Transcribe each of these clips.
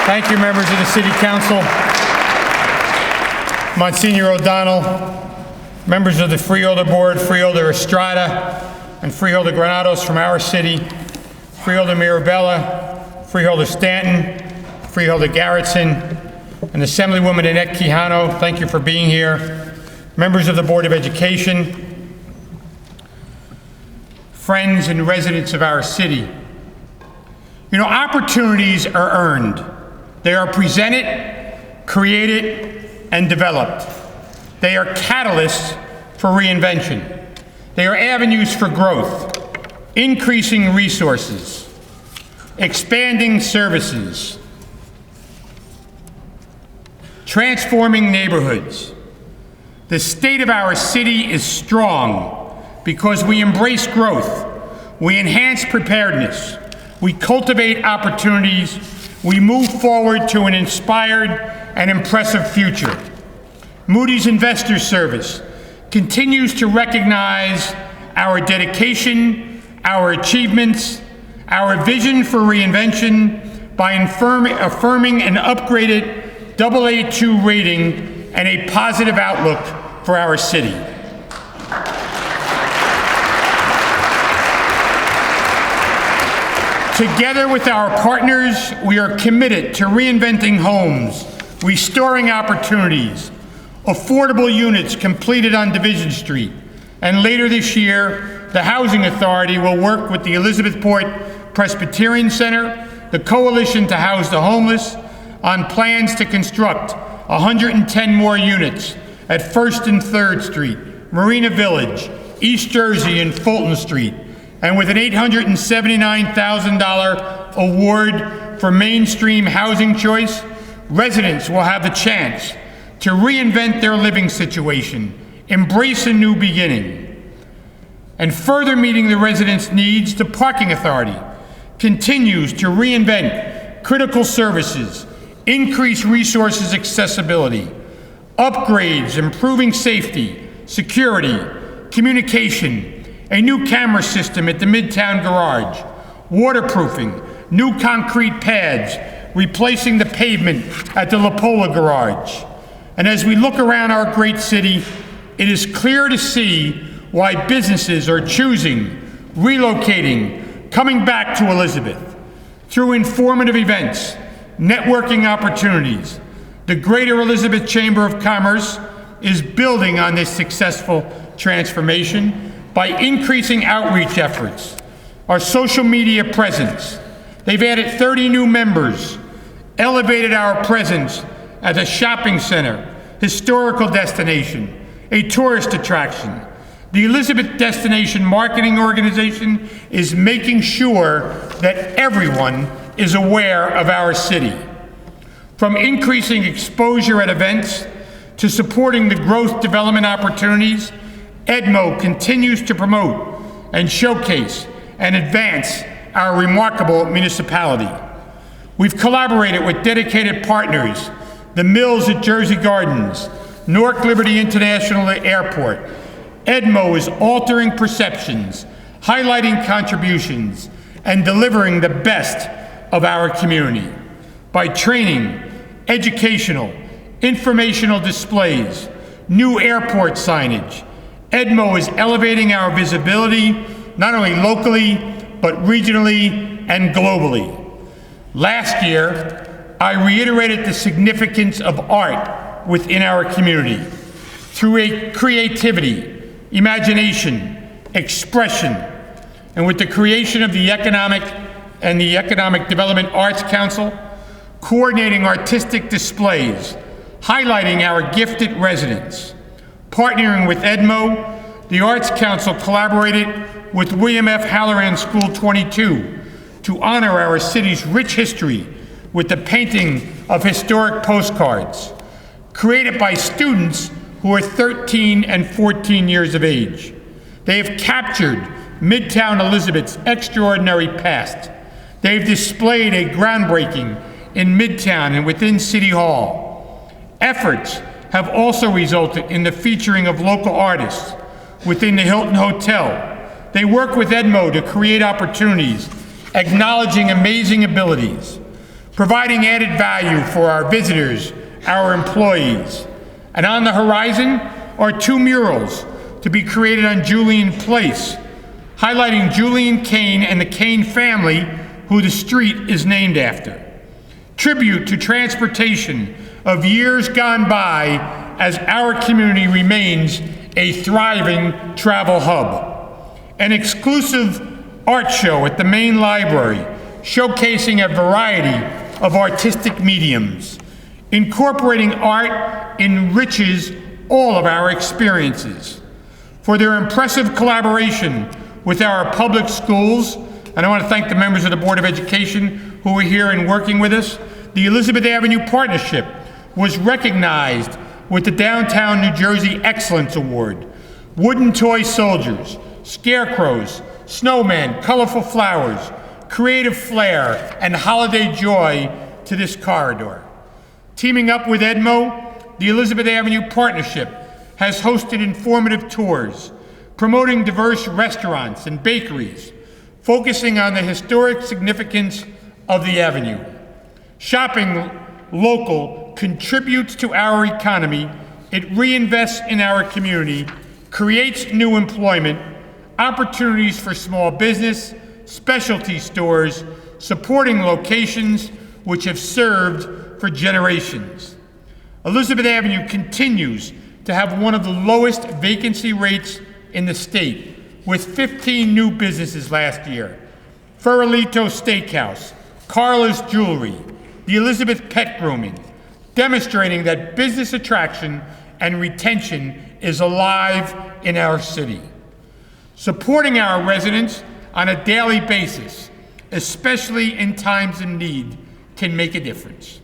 Thank you, members of the City Council. Monsignor O'Donnell, members of the Freeholder Board, Freeholder Estrada, and Freeholder Granados from our city, Freeholder Mirabella, Freeholder Stanton, Freeholder Garrettson, and Assemblywoman Annette Quijano, thank you for being here. Members of the Board of Education, friends and residents of our city. You know, opportunities are earned. They are presented, created, and developed. They are catalysts for reinvention. They are avenues for growth, increasing resources, expanding services, transforming neighborhoods. The state of our city is strong because we embrace growth, we enhance preparedness, we cultivate opportunities, we move forward to an inspired and impressive future. Moody's Investors Service continues to recognize our dedication, our achievements, our vision for reinvention by affirming an upgraded AA2 rating and a positive outlook for our city. Together with our partners, we are committed to reinventing homes, restoring opportunities, affordable units completed on Division Street, and later this year, the Housing Authority will work with the Elizabethport Presbyterian Center, the Coalition to House the Homeless, on plans to construct 110 more units at 1st and 3rd Street, Marina Village, East Jersey, and Fulton Street, and with an $879,000 award for mainstream housing choice, residents will have the chance to reinvent their living situation, embrace a new beginning. And further meeting the residents' needs, the Parking Authority continues to reinvent critical services, increase resources accessibility, upgrades, improving safety, security, communication, a new camera system at the Midtown Garage, waterproofing, new concrete pads, replacing the pavement at the La Pola Garage. And as we look around our great city, it is clear to see why businesses are choosing, relocating, coming back to Elizabeth. Through informative events, networking opportunities, the Greater Elizabeth Chamber of Commerce is building on this successful transformation by increasing outreach efforts, our social media presence. They've added 30 new members, elevated our presence as a shopping center, historical destination, a tourist attraction. The Elizabeth Destination Marketing Organization is making sure that everyone is aware of our city. From increasing exposure at events to supporting the growth development opportunities, EDMO continues to promote and showcase and advance our remarkable municipality. We've collaborated with dedicated partners, the Mills at Jersey Gardens, Newark Liberty International Airport. EDMO is altering perceptions, highlighting contributions, and delivering the best of our community. By training, educational, informational displays, new airport signage, EDMO is elevating our visibility, not only locally, but regionally and globally. Last year, I reiterated the significance of art within our community. Through creativity, imagination, expression, and with the creation of the Economic Development Arts Council, coordinating artistic displays, highlighting our gifted residents. Partnering with EDMO, the Arts Council collaborated with William F. Halloran School 22 to honor our city's rich history with the painting of historic postcards, created by students who are 13 and 14 years of age. They have captured Midtown Elizabeth's extraordinary past. They've displayed a groundbreaking in Midtown and within City Hall. Efforts have also resulted in the featuring of local artists within the Hilton Hotel. They work with EDMO to create opportunities, acknowledging amazing abilities, providing added value for our visitors, our employees. And on the horizon are 2 murals to be created on Julian Place, highlighting Julian Kane and the Kane family, who the street is named after. Tribute to transportation of years gone by as our community remains a thriving travel hub. An exclusive art show at the main library showcasing a variety of artistic mediums. Incorporating art enriches all of our experiences. For their impressive collaboration with our public schools, and I want to thank the members of the Board of Education who are here and working with us, the Elizabeth Avenue Partnership was recognized with the Downtown New Jersey Excellence Award. Wooden toy soldiers, scarecrows, snowmen, colorful flowers, creative flair, and holiday joy to this corridor. Teaming up with Edmo, the Elizabeth Avenue Partnership has hosted informative tours, promoting diverse restaurants and bakeries, focusing on the historic significance of the avenue. Shopping local contributes to our economy, it reinvests in our community, creates new employment, opportunities for small business, specialty stores, supporting locations which have served for generations. Elizabeth Avenue continues to have one of the lowest vacancy rates in the state, with 15 new businesses last year. Ferralito Steakhouse, Carla's Jewelry, the Elizabeth Pet Grooming, demonstrating that business attraction and retention is alive in our city. Supporting our residents on a daily basis, especially in times of need, can make a difference.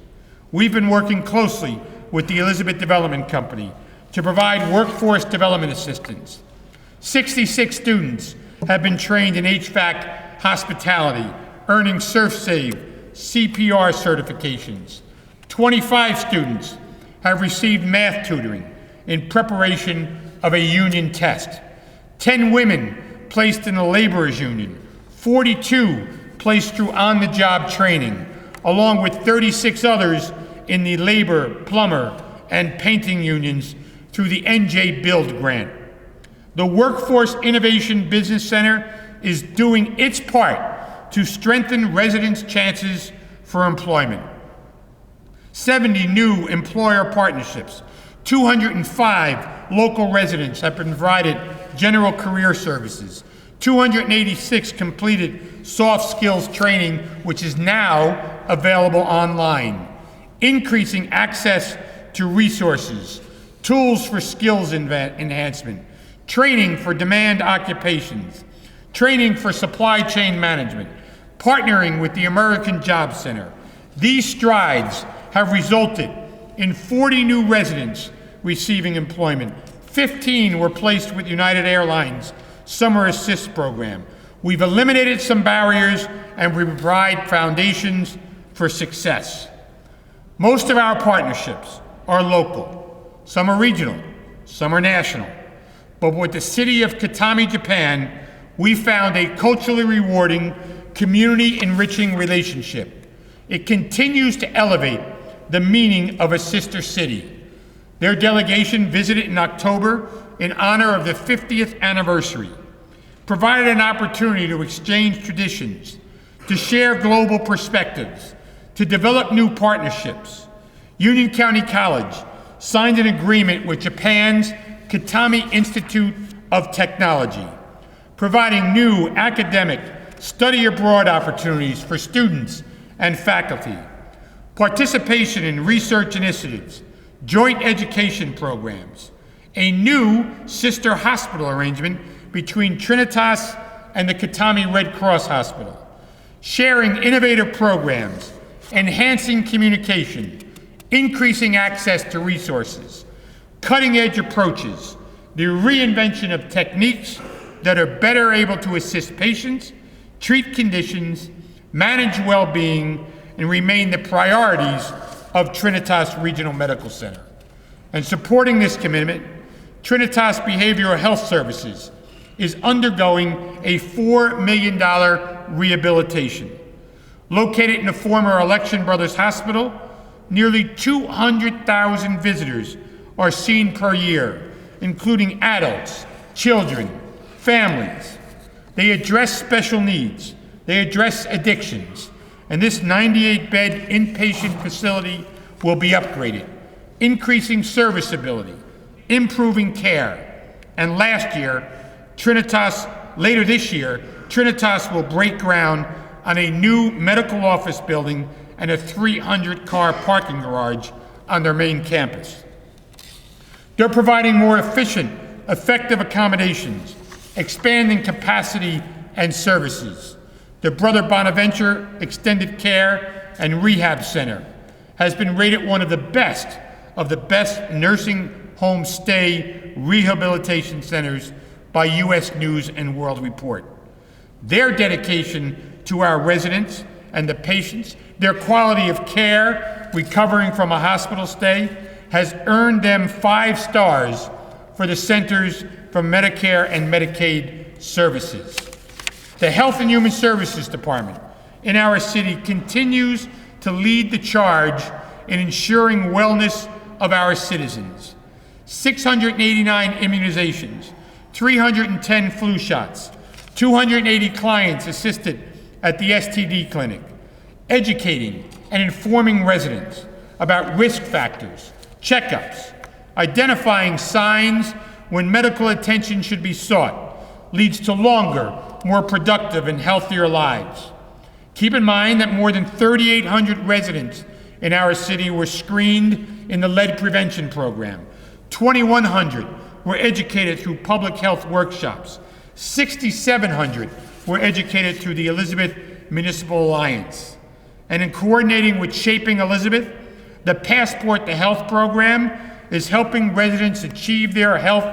We've been working closely with the Elizabeth Development Company to provide workforce development assistance. 66 students have been trained in HVAC hospitality, earning SurfSave CPR certifications. 25 students have received math tutoring in preparation of a union test. 10 women placed in the laborers union, 42 placed through on-the-job training, along with 36 others in the labor, plumber, and painting unions through the NJ Build grant. The Workforce Innovation Business Center is doing its part to strengthen residents' chances for employment. 70 new employer partnerships, 205 local residents have provided general career services, 286 completed soft skills training, which is now available online, increasing access to resources, tools for skills enhancement, training for demand occupations, training for supply chain management, partnering with the American Job Center. These strides have resulted in 40 new residents receiving employment. 15 were placed with United Airlines Summer Assist program. We've eliminated some barriers and we provide foundations for success. Most of our partnerships are local. Some are regional, some are national. But with the city of Katami, Japan, we found a culturally rewarding, community-enriching relationship. It continues to elevate the meaning of a sister city. Their delegation visited in October in honor of the 50th anniversary, provided an opportunity to exchange traditions, to share global perspectives, to develop new partnerships. Union County College signed an agreement with Japan's Katami Institute of Technology, providing new academic study abroad opportunities for students and faculty, participation in research initiatives, joint education programs, a new sister hospital arrangement between Trinitas and the Katami Red Cross Hospital, sharing innovative programs, enhancing communication, increasing access to resources, cutting-edge approaches, the reinvention of techniques that are better able to assist patients, treat conditions, manage well-being, and remain the priorities of Trinitas Regional Medical Center. And supporting this commitment, Trinitas Behavioral Health Services is undergoing a $4 million rehabilitation. Located in the former Election Brothers Hospital, nearly 200,000 visitors are seen per year, including adults, children, families. They address special needs, they address addictions, and this 98-bed inpatient facility will be upgraded, increasing serviceability, improving care. And later this year, Trinitas will break ground on a new medical office building and a 300-car parking garage on their main campus. They're providing more efficient, effective accommodations, expanding capacity and services. The Brother Bonaventure Extended Care and Rehab Center has been rated one of the best nursing home stay rehabilitation centers by U.S. News and World Report. Their dedication to our residents and the patients, their quality of care recovering from a hospital stay, has earned them 5 stars for the Centers for Medicare and Medicaid Services. The Health and Human Services Department in our city continues to lead the charge in ensuring wellness of our citizens. 689 immunizations, 310 flu shots, 280 clients assisted at the STD clinic, educating and informing residents about risk factors, checkups, identifying signs when medical attention should be sought, leads to longer, more productive and healthier lives. Keep in mind that more than 3,800 residents in our city were screened in the lead prevention program. 2,100 were educated through public health workshops. 6,700 were educated through the Elizabeth Municipal Alliance. And in coordinating with Shaping Elizabeth, the Passport to Health program is helping residents achieve their health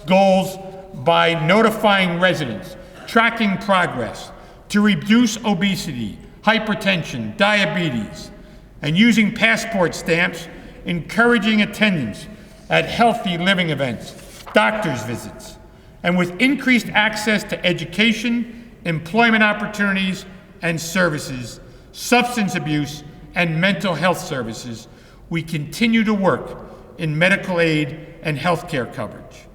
goals by notifying residents, tracking progress to reduce obesity, hypertension, diabetes, and using passport stamps, encouraging attendance at healthy living events, doctor's visits, and with increased access to education, employment opportunities and services, substance abuse, and mental health services, we continue to work in medical aid and healthcare coverage.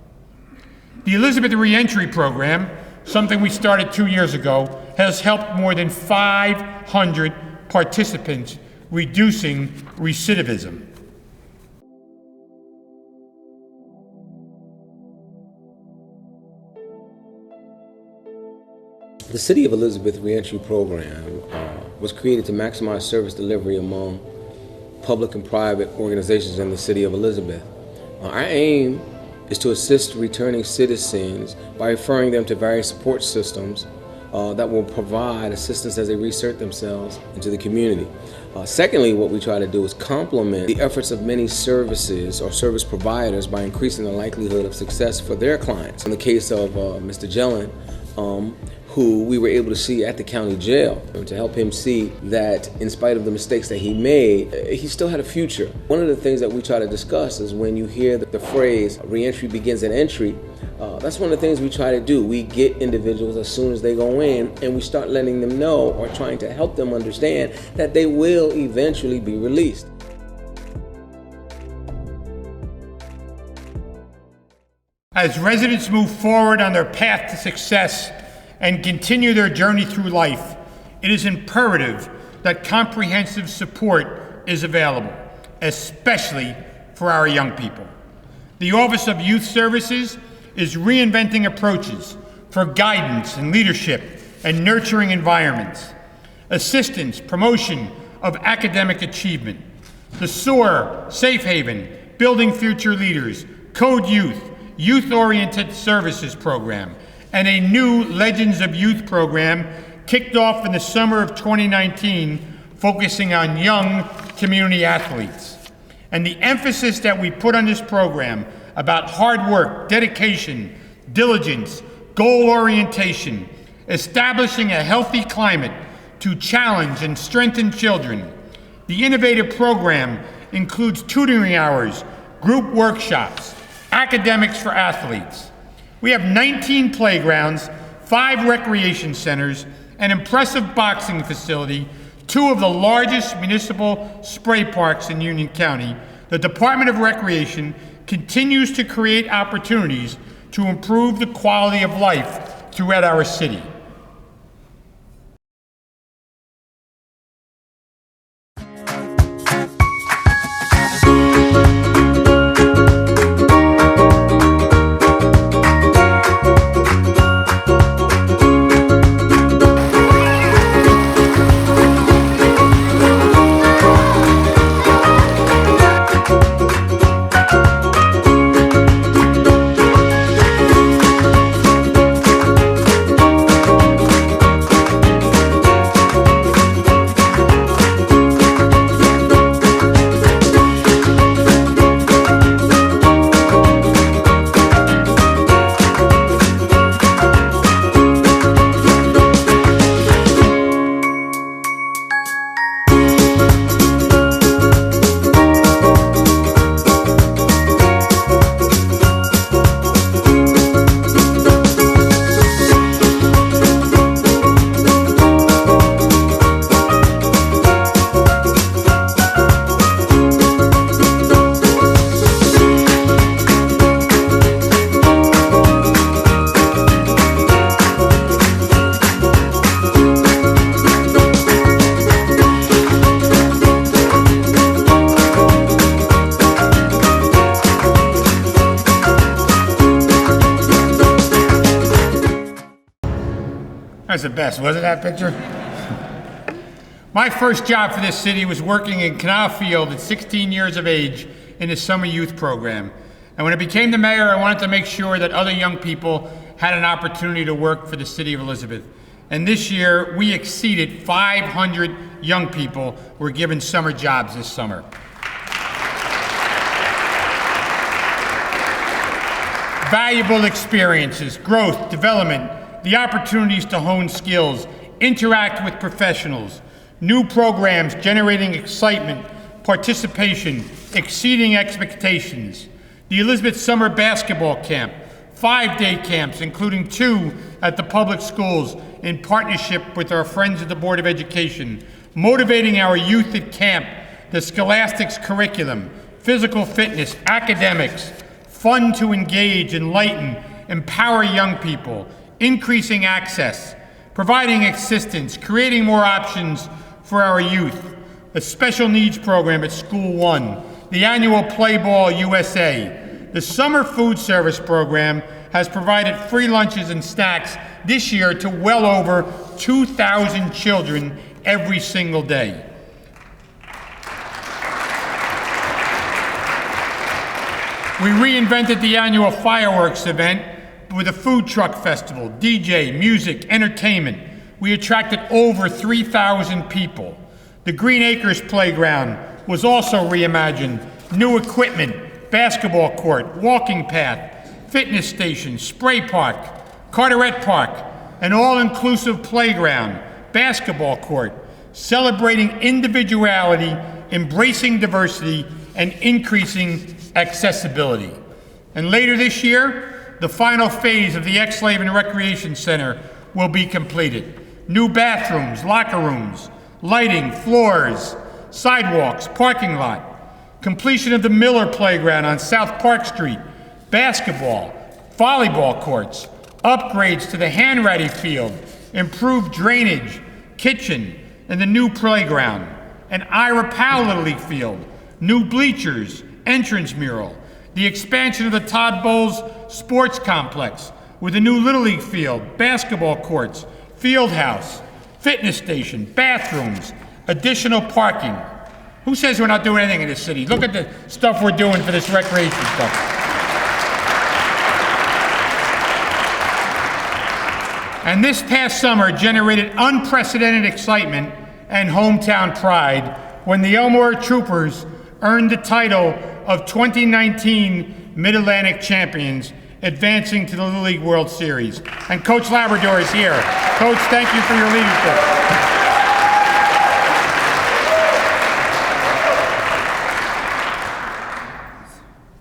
The Elizabeth Reentry Program, something we started 2 years ago, has helped more than 500 participants, reducing recidivism. The City of Elizabeth Reentry Program was created to maximize service delivery among public and private organizations in the City of Elizabeth. Our aim is to assist returning citizens by referring them to various support systems that will provide assistance as they reinsert themselves into the community. Secondly, what we try to do is complement the efforts of many services or service providers by increasing the likelihood of success for their clients. In the case of Mr. Jellin, who we were able to see at the county jail, to help him see that in spite of the mistakes that he made, he still had a future. One of the things that we try to discuss is when you hear the phrase, reentry begins at entry, that's one of the things we try to do. We get individuals as soon as they go in and we start letting them know or trying to help them understand that they will eventually be released. As residents move forward on their path to success and continue their journey through life, it is imperative that comprehensive support is available, especially for our young people. The Office of Youth Services is reinventing approaches for guidance and leadership and nurturing environments, assistance, promotion of academic achievement, the SOAR, Safe Haven, Building Future Leaders, Code Youth, Youth-Oriented Services Program, and a new Legends of Youth program kicked off in the summer of 2019, focusing on young community athletes. And the emphasis that we put on this program about hard work, dedication, diligence, goal orientation, establishing a healthy climate to challenge and strengthen children. The innovative program includes tutoring hours, group workshops, academics for athletes. We have 19 playgrounds, 5 recreation centers, an impressive boxing facility, two of the largest municipal spray parks in Union County, the Department of Recreation continues to create opportunities to improve the quality of life throughout our city. That's the best, wasn't that picture? My first job for this city was working in Canal Field at 16 years of age in the summer youth program. And when I became the mayor, I wanted to make sure that other young people had an opportunity to work for the city of Elizabeth. And this year, we exceeded 500 young people were given summer jobs this summer. Valuable experiences, growth, development, the opportunities to hone skills, interact with professionals, new programs generating excitement, participation, exceeding expectations. The Elizabeth Summer Basketball Camp, 5-day camps, including 2 at the public schools in partnership with our friends at the Board of Education, motivating our youth at camp, the scholastics curriculum, physical fitness, academics, fun to engage, enlighten, empower young people, increasing access, providing assistance, creating more options for our youth, a special needs program at School 1, the annual Play Ball USA. The summer food service program has provided free lunches and snacks this year to well over 2,000 children every single day. We reinvented the annual fireworks event with a food truck festival, DJ, music, entertainment. We attracted over 3,000 people. The Green Acres Playground was also reimagined. New equipment, basketball court, walking path, fitness station, spray park, Carteret Park, an all-inclusive playground, basketball court, celebrating individuality, embracing diversity, and increasing accessibility. And later this year, the final phase of the X-Laven Recreation Center will be completed. New bathrooms, locker rooms, lighting, floors, sidewalks, parking lot, completion of the Miller Playground on South Park Street, basketball, volleyball courts, upgrades to the Hanratty Field, improved drainage, kitchen, and the new playground, an Ira Powell Little League field, new bleachers, entrance mural, the expansion of the Todd Bowles Sports Complex with a new Little League field, basketball courts, field house, fitness station, bathrooms, additional parking. Who says we're not doing anything in this city? Look at the stuff we're doing for this recreation stuff. And this past summer generated unprecedented excitement and hometown pride when the Elmore Troopers earned the title of 2019 Mid-Atlantic Champions, advancing to the Little League World Series. And Coach Labrador is here. Coach, thank you for your leadership.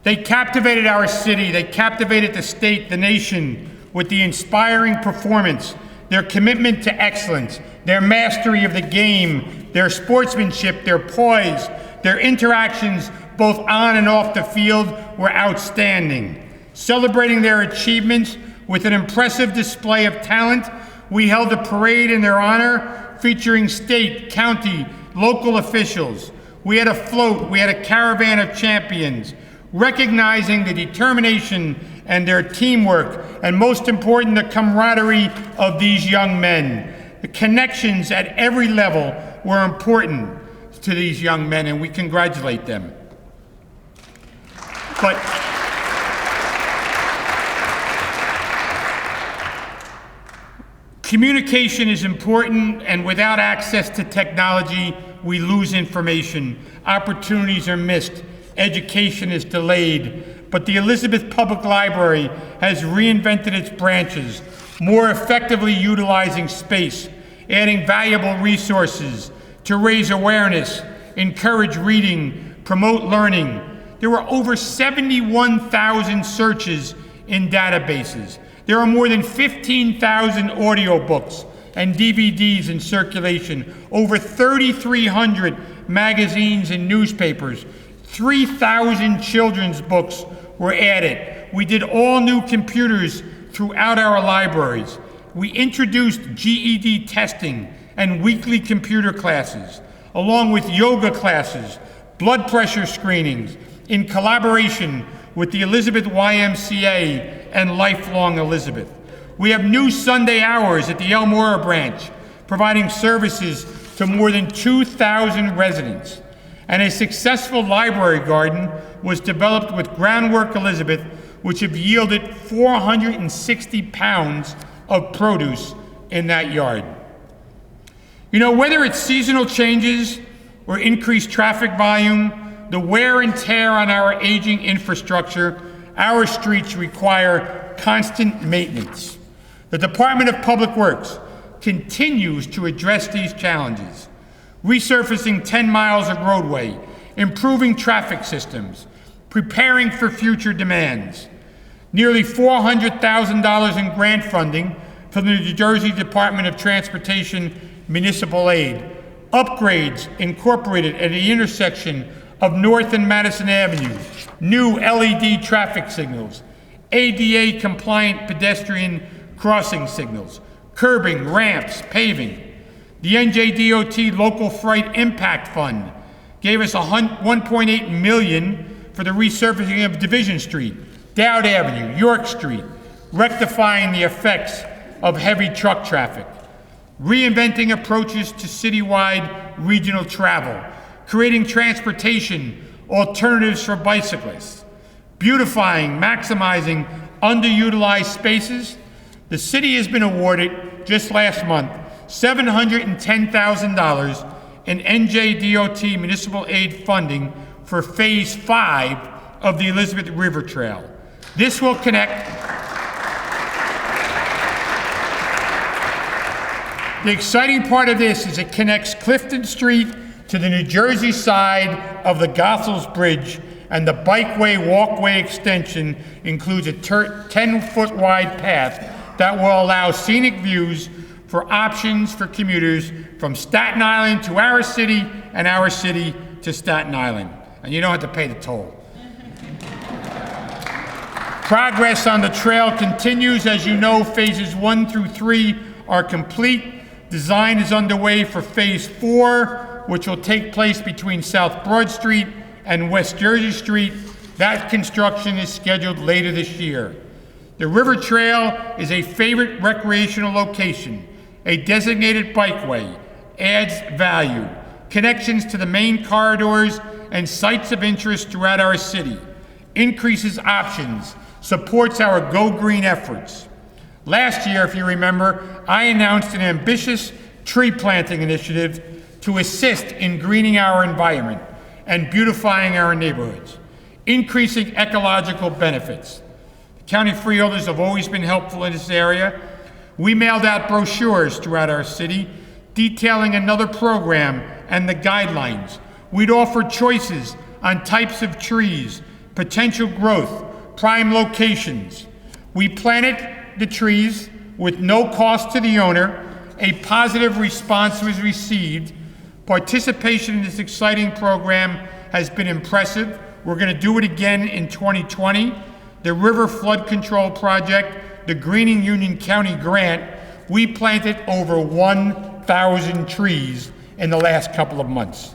They captivated our city, they captivated the state, the nation, with the inspiring performance their commitment to excellence, their mastery of the game, their sportsmanship, their poise, their interactions both on and off the field were outstanding. Celebrating their achievements with an impressive display of talent, we held a parade in their honor featuring state, county, local officials. We had a float, we had a caravan of champions, recognizing the determination and their teamwork, and most important, the camaraderie of these young men. The connections at every level were important to these young men, and we congratulate them. But communication is important, and without access to technology, we lose information. Opportunities are missed. Education is delayed. But the Elizabeth Public Library has reinvented its branches, more effectively utilizing space, adding valuable resources to raise awareness, encourage reading, promote learning. There were over 71,000 searches in databases. There are more than 15,000 audiobooks and DVDs in circulation, over 3,300 magazines and newspapers, 3,000 children's books were added. We did all new computers throughout our libraries. We introduced GED testing and weekly computer classes, along with yoga classes, blood pressure screenings, in collaboration with the Elizabeth YMCA and Lifelong Elizabeth. We have new Sunday hours at the Elmora branch, providing services to more than 2,000 residents. And a successful library garden was developed with Groundwork Elizabeth, which have yielded 460 pounds of produce in that yard. You know, whether it's seasonal changes or increased traffic volume, the wear and tear on our aging infrastructure, our streets require constant maintenance. The Department of Public Works continues to address these challenges, resurfacing 10 miles of roadway, improving traffic systems, preparing for future demands. Nearly $400,000 in grant funding from the New Jersey Department of Transportation Municipal Aid, upgrades incorporated at the intersection of North and Madison Avenue, new LED traffic signals, ADA compliant pedestrian crossing signals, curbing, ramps, paving. The NJDOT Local Freight Impact Fund gave us $1.8 million for the resurfacing of Division Street, Dowd Avenue, York Street, rectifying the effects of heavy truck traffic, reinventing approaches to citywide regional travel, creating transportation alternatives for bicyclists, beautifying, maximizing underutilized spaces. The city has been awarded, just last month, $710,000 in NJDOT municipal aid funding for Phase 5 of the Elizabeth River Trail. This will connect the exciting part of this is it connects Clifton Street to the New Jersey side of the Goethals Bridge, and the bikeway walkway extension includes a 10-foot wide path that will allow scenic views for options for commuters from Staten Island to our city and our city to Staten Island. And you don't have to pay the toll. Progress on the trail continues. As you know, phases 1 through 3 are complete. Design is underway for phase 4, which will take place between South Broad Street and West Jersey Street. That construction is scheduled later this year. The River Trail is a favorite recreational location. A designated bikeway adds value, connections to the main corridors and sites of interest throughout our city, increases options, supports our Go Green efforts. Last year, if you remember, I announced an ambitious tree planting initiative to assist in greening our environment and beautifying our neighborhoods, increasing ecological benefits. The county freeholders have always been helpful in this area. We mailed out brochures throughout our city detailing another program and the guidelines. We'd offer choices on types of trees, potential growth, prime locations. We planted the trees, with no cost to the owner. A positive response was received. Participation in this exciting program has been impressive. We're going to do it again in 2020. The River Flood Control Project, the Greening Union County grant, we planted over 1,000 trees in the last couple of months.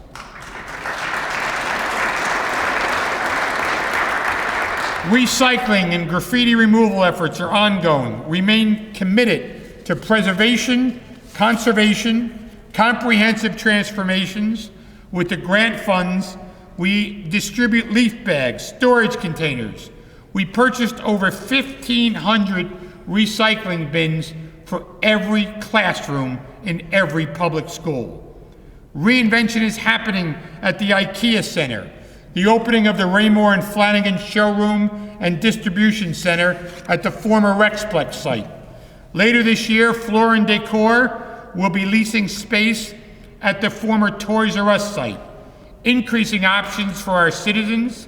Recycling and graffiti removal efforts are ongoing. Remain committed to preservation, conservation, comprehensive transformations. With the grant funds, we distribute leaf bags, storage containers. We purchased over 1,500 recycling bins for every classroom in every public school. Reinvention is happening at the IKEA Center. The opening of the Raymore and Flanagan Showroom and Distribution Center at the former Rexplex site. Later this year, Floor and Decor will be leasing space at the former Toys R Us site, increasing options for our citizens.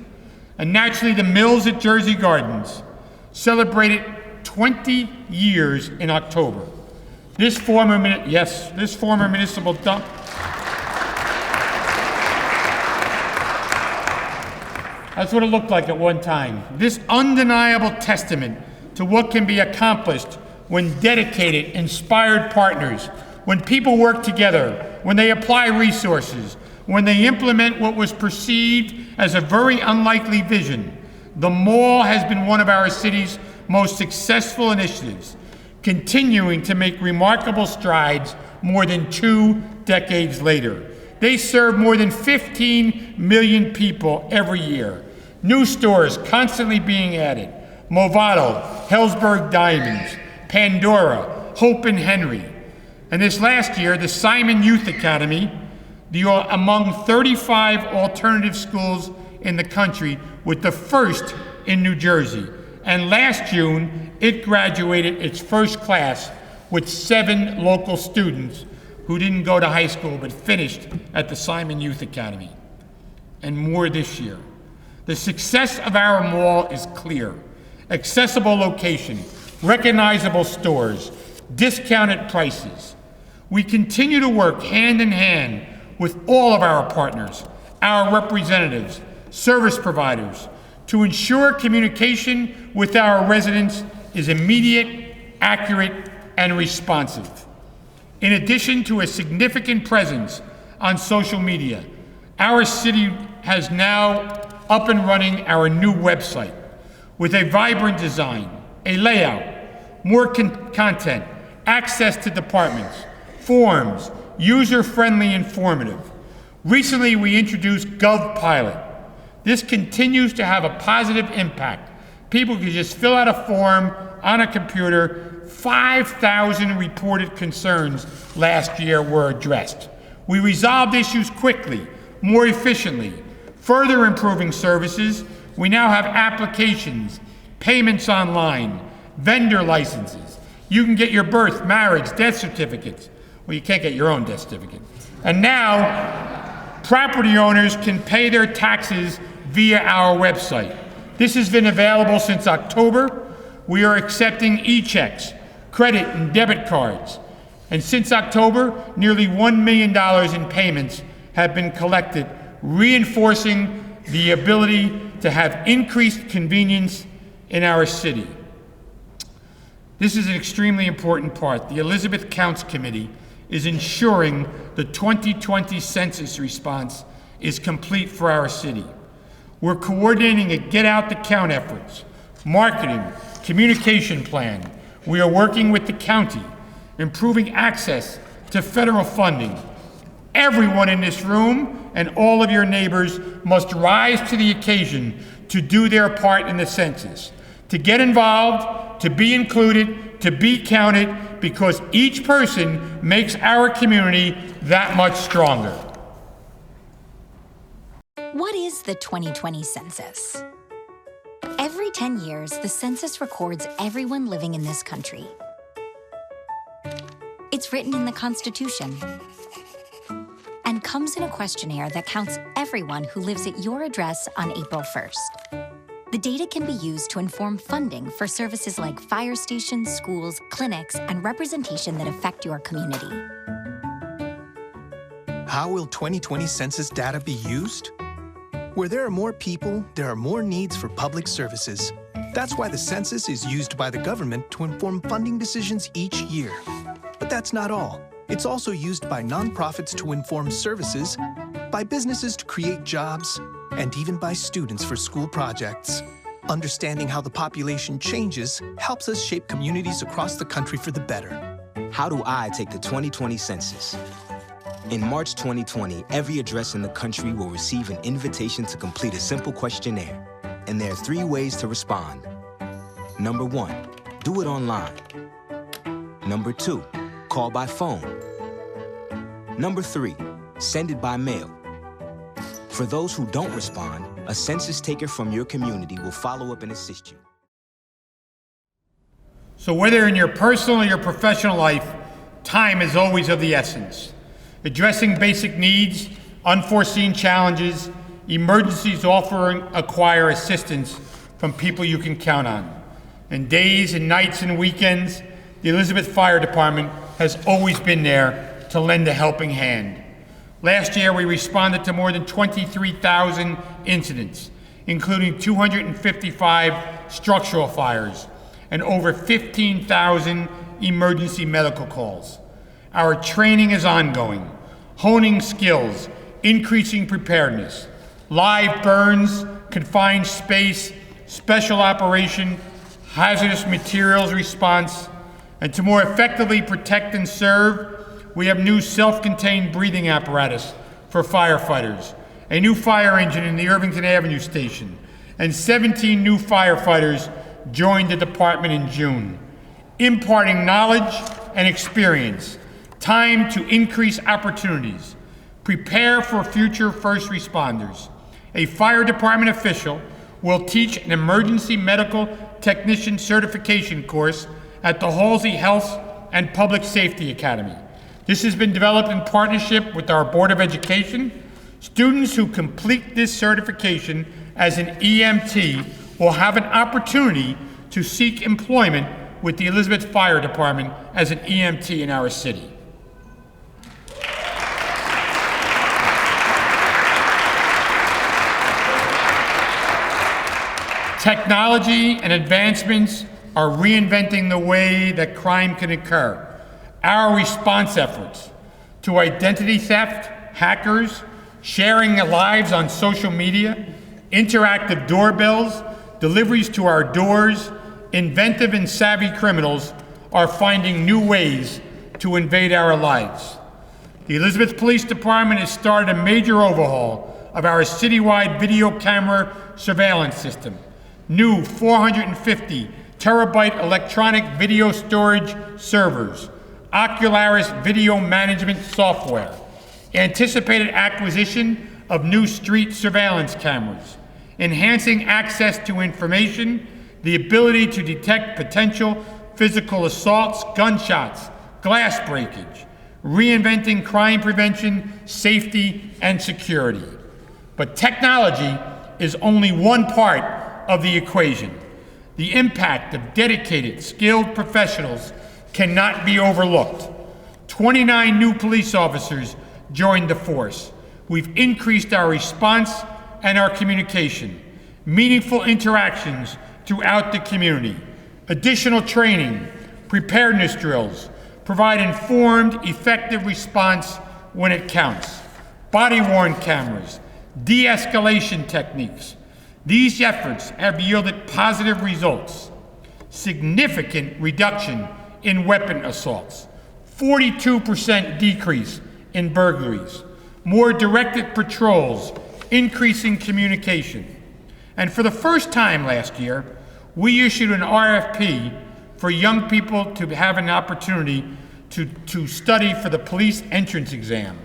And naturally, the Mills at Jersey Gardens celebrated 20 years in October. This former municipal dump that's what it looked like at one time. This undeniable testament to what can be accomplished when dedicated, inspired partners, when people work together, when they apply resources, when they implement what was perceived as a very unlikely vision. The mall has been one of our city's most successful initiatives, continuing to make remarkable strides more than 2 decades later. They serve more than 15 million people every year. New stores constantly being added. Movado, Hellsberg Diamonds, Pandora, Hope and Henry. And this last year, the Simon Youth Academy, among 35 alternative schools in the country, with the first in New Jersey. And last June, it graduated its first class with 7 local students who didn't go to high school but finished at the Simon Youth Academy. And more this year. The success of our mall is clear. Accessible location, recognizable stores, discounted prices. We continue to work hand in hand with all of our partners, our representatives, service providers, to ensure communication with our residents is immediate, accurate, and responsive. In addition to a significant presence on social media, our city has now up and running our new website with a vibrant design, a layout, more content, access to departments, forms, user-friendly, informative. Recently, we introduced GovPilot. This continues to have a positive impact. People can just fill out a form on a computer. 5,000 reported concerns last year were addressed. We resolved issues quickly, more efficiently, further improving services. We now have applications, payments online, vendor licenses. You can get your birth, marriage, death certificates. Well, you can't get your own death certificate. And now, property owners can pay their taxes via our website. This has been available since October. We are accepting e-checks, credit and debit cards. And since October, nearly $1 million in payments have been collected, reinforcing the ability to have increased convenience in our city. This is an extremely important part. The Elizabeth Counts Committee is ensuring the 2020 census response is complete for our city. We're coordinating a Get Out the Count efforts, marketing, communication plan. We are working with the county, improving access to federal funding. Everyone in this room and all of your neighbors must rise to the occasion to do their part in the census, to get involved, to be included, to be counted, because each person makes our community that much stronger. What is the 2020 census? Every 10 years, the census records everyone living in this country. It's written in the Constitution and comes in a questionnaire that counts everyone who lives at your address on April 1st. The data can be used to inform funding for services like fire stations, schools, clinics, and representation that affect your community. How will 2020 census data be used? Where there are more people, there are more needs for public services. That's why the census is used by the government to inform funding decisions each year. But that's not all. It's also used by nonprofits to inform services, by businesses to create jobs, and even by students for school projects. Understanding how the population changes helps us shape communities across the country for the better. How do I take the 2020 census? In March 2020, every address in the country will receive an invitation to complete a simple questionnaire. And there are 3 ways to respond. Number 1, do it online. Number 2, call by phone. Number 3, send it by mail. For those who don't respond, a census taker from your community will follow up and assist you. So whether in your personal or your professional life, time is always of the essence. Addressing basic needs, unforeseen challenges, emergencies often acquire assistance from people you can count on. And days and nights and weekends, the Elizabeth Fire Department has always been there to lend a helping hand. Last year, we responded to more than 23,000 incidents, including 255 structural fires and over 15,000 emergency medical calls. Our training is ongoing, honing skills, increasing preparedness, live burns, confined space, special operation, hazardous materials response, and to more effectively protect and serve, we have new self-contained breathing apparatus for firefighters, a new fire engine in the Irvington Avenue station, and 17 new firefighters joined the department in June, imparting knowledge and experience, time to increase opportunities, prepare for future first responders. A fire department official will teach an emergency medical technician certification course at the Halsey Health and Public Safety Academy. This has been developed in partnership with our Board of Education. Students who complete this certification as an EMT will have an opportunity to seek employment with the Elizabeth Fire Department as an EMT in our city. Technology and advancements are reinventing the way that crime can occur. Our response efforts to identity theft, hackers, sharing their lives on social media, interactive doorbells, deliveries to our doors, inventive and savvy criminals are finding new ways to invade our lives. The Elizabeth Police Department has started a major overhaul of our citywide video camera surveillance system. New 450 terabyte electronic video storage servers, Ocularis video management software, anticipated acquisition of new street surveillance cameras, enhancing access to information, the ability to detect potential physical assaults, gunshots, glass breakage, reinventing crime prevention, safety, and security. But technology is only one part of the equation. The impact of dedicated, skilled professionals cannot be overlooked. 29 new police officers joined the force. We've increased our response and our communication, meaningful interactions throughout the community, additional training, preparedness drills, provide informed, effective response when it counts, body-worn cameras, de-escalation techniques. These efforts have yielded positive results. Significant reduction in weapon assaults, 42% decrease in burglaries, more directed patrols, increasing communication. And for the first time last year, we issued an RFP for young people to have an opportunity to study for the police entrance exam.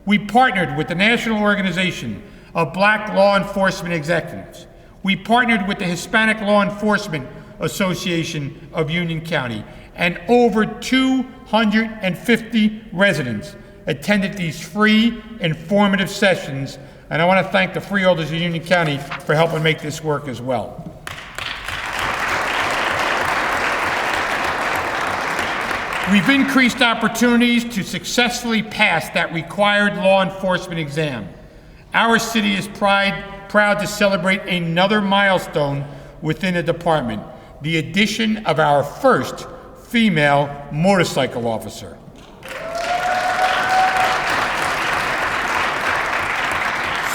We partnered with the National Organization of Black Law Enforcement Executives. We partnered with the Hispanic Law Enforcement Association of Union County, and over 250 residents attended these free, informative sessions, and I want to thank the freeholders of Union County for helping make this work as well. We've increased opportunities to successfully pass that required law enforcement exam. Our city is proud to celebrate another milestone within the department, the addition of our first female motorcycle officer.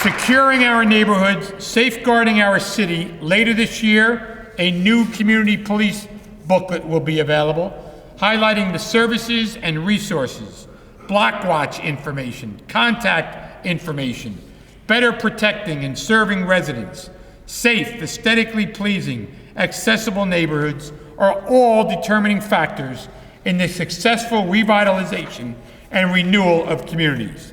Securing our neighborhoods, safeguarding our city. Later this year, a new community police booklet will be available, highlighting the services and resources, block watch information, contact information, better protecting and serving residents. Safe, aesthetically pleasing, accessible neighborhoods are all determining factors in the successful revitalization and renewal of communities.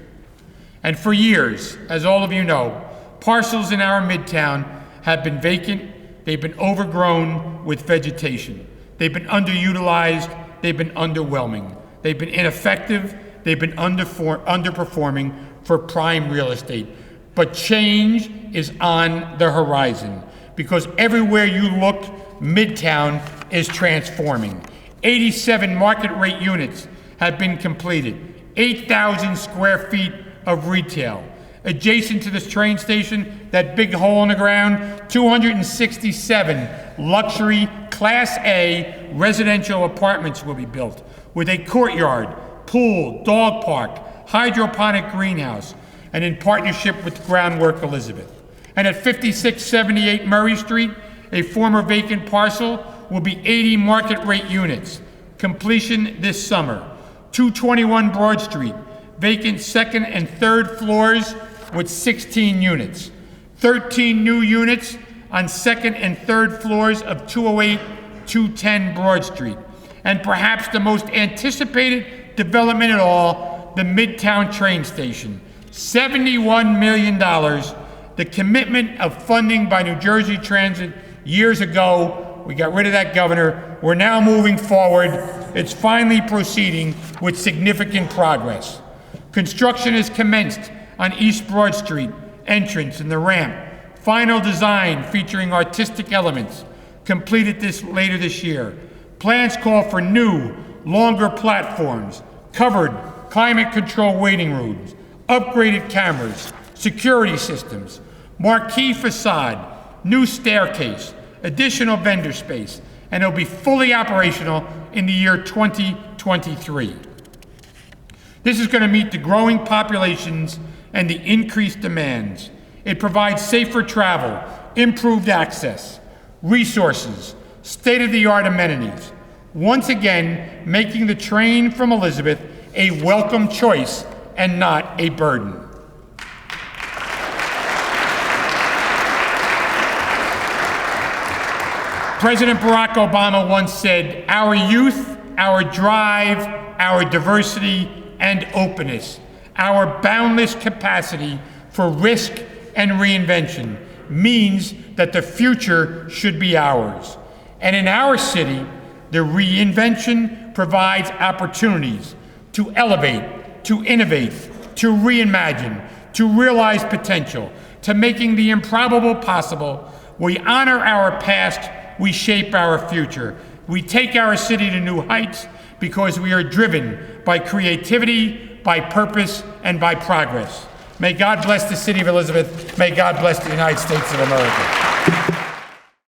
And for years, as all of you know, parcels in our Midtown have been vacant, they've been overgrown with vegetation, they've been underutilized, they've been underwhelming, they've been ineffective, they've been underperforming for prime real estate. But change is on the horizon, because everywhere you look, Midtown is transforming. 87 market rate units have been completed, 8,000 square feet of retail. Adjacent to this train station, that big hole in the ground, 267 luxury Class A residential apartments will be built with a courtyard, pool, dog park, hydroponic greenhouse, and in partnership with Groundwork Elizabeth. And at 5678 Murray Street, a former vacant parcel, will be 80 market rate units. Completion this summer. 221 Broad Street, vacant second and third floors with 16 units. 13 new units on second and third floors of 208, 210 Broad Street. And perhaps the most anticipated development at all, the Midtown train station. $71 million, the commitment of funding by New Jersey Transit years ago. We got rid of that governor. We're now moving forward. It's finally proceeding with significant progress. Construction has commenced on East Broad Street, entrance and the ramp. Final design featuring artistic elements, completed later this year. Plans call for new, longer platforms, covered climate control waiting rooms, upgraded cameras, security systems, marquee facade, new staircase, additional vendor space, and it'll be fully operational in the year 2023. This is going to meet the growing populations and the increased demands. It provides safer travel, improved access, resources, state-of-the-art amenities, once again making the train from Elizabeth a welcome choice and not a burden. President Barack Obama once said, "Our youth, our drive, our diversity and openness, our boundless capacity for risk and reinvention means that the future should be ours." And in our city, the reinvention provides opportunities to elevate, to innovate, to reimagine, to realize potential, to making the improbable possible. We honor our past, we shape our future. We take our city to new heights because we are driven by creativity, by purpose, and by progress. May God bless the city of Elizabeth. May God bless the United States of America.